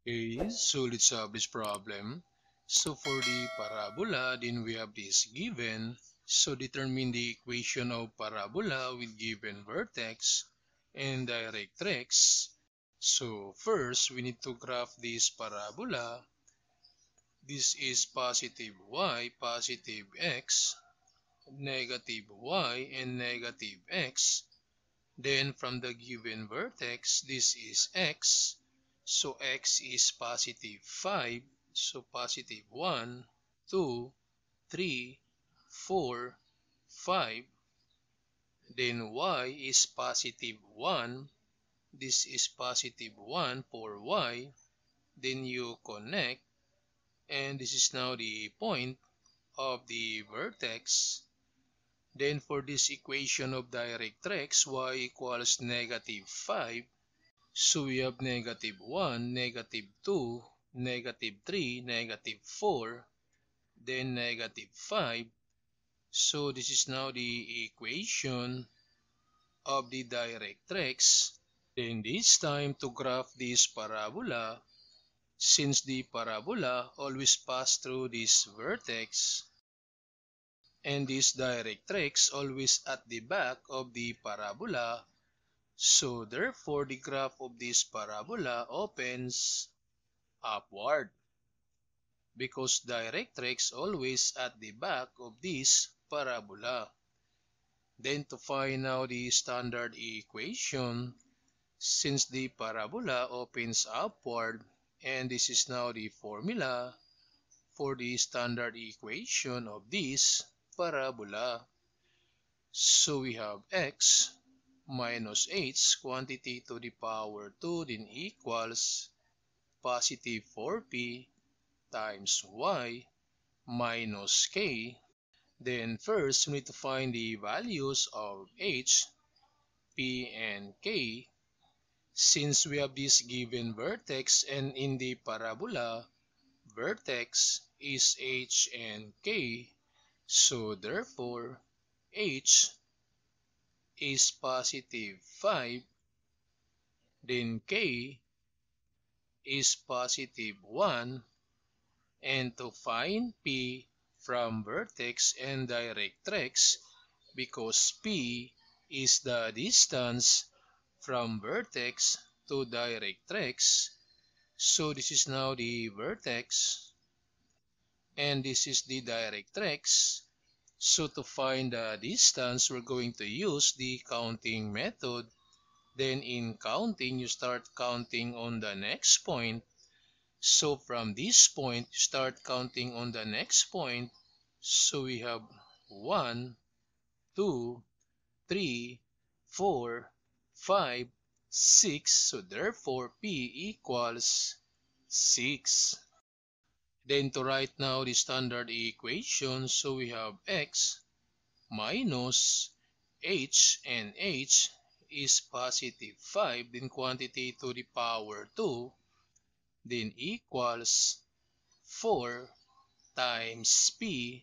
Okay, so let's solve this problem. So for the parabola, then we have this given. So determine the equation of parabola with given vertex and directrix. So first, we need to graph this parabola. This is positive y, positive x, negative y, and negative x. Then from the given vertex, this is x. So x is positive 5. So positive 1, 2, 3, 4, 5. Then y is positive 1. This is positive 1 for y. Then you connect. And this is now the point of the vertex. Then for this equation of directrix, y equals negative 5. So we have negative 1, negative 2, negative 3, negative 4, then negative 5. So this is now the equation of the directrix. Then this time to graph this parabola, since the parabola always pass through this vertex, and this directrix always at the back of the parabola, so therefore the graph of this parabola opens upward, because directrix always at the back of this parabola. Then to find now the standard equation, since the parabola opens upward, and this is now the formula for the standard equation of this parabola. So we have x minus h quantity to the power 2 then equals positive 4p times y minus k. Then first, we need to find the values of h, p, and k. Since we have this given vertex and in the parabola, vertex is h and k. So therefore, h is positive 5, then k is positive 1, and to find p from vertex and directrix, because p is the distance from vertex to directrix. So this is now the vertex and this is the directrix. So to find the distance, we're going to use the counting method. Then in counting, you start counting on the next point. So from this point, you start counting on the next point. So we have 1, 2, 3, 4, 5, 6. So therefore, P equals 6. Then to write now the standard equation, so we have x minus h, and h is positive 5, then quantity to the power 2, then equals 4 times p,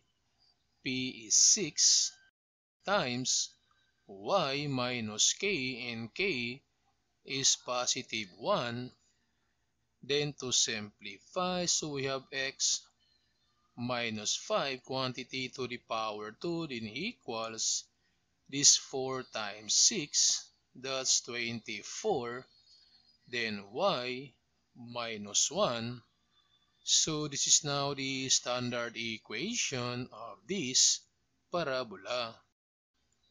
p is 6, times y minus k, and k is positive 1. Then to simplify, so we have x minus 5 quantity to the power 2, then equals this 4 times 6, that's 24, then y minus 1. So this is now the standard equation of this parabola.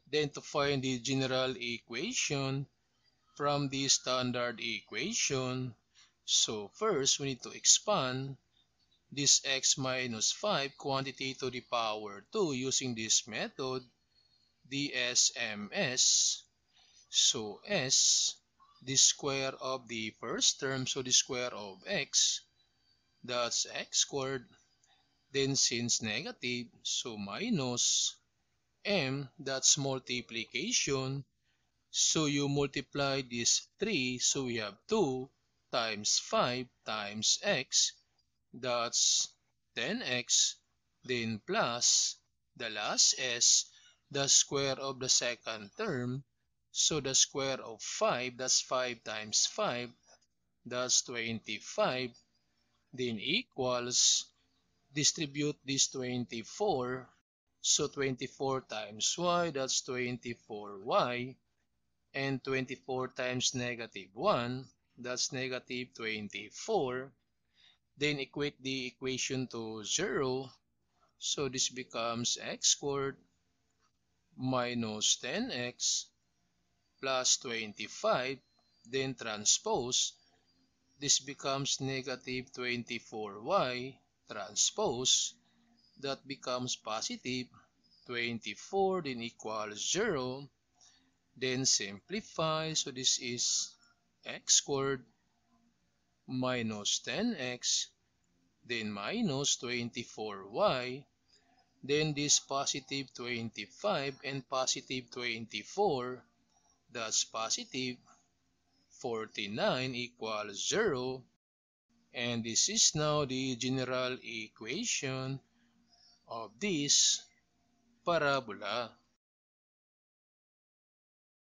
Then to find the general equation from the standard equation, so first we need to expand this x minus 5 quantity to the power 2 using this method, DSMS. So s, the square of the first term, so the square of x, that's x squared. Then since negative, so minus m, that's multiplication. So you multiply this 3, so we have 2 times 5 times x, that's 10x, then plus the last s, the square of the second term, so the square of 5, that's 5 times 5, that's 25, then equals, distribute this 24, so 24 times y, that's 24y, and 24 times -1, that's -24. Then equate the equation to 0, so this becomes x squared minus 10x plus 25, then transpose, this becomes -24y transpose, that becomes positive 24, then equals 0, then simplify, so this is x squared minus 10x, then minus 24y, then this positive 25 and positive 24, that's positive 49 equals 0, and this is now the general equation of this parabola.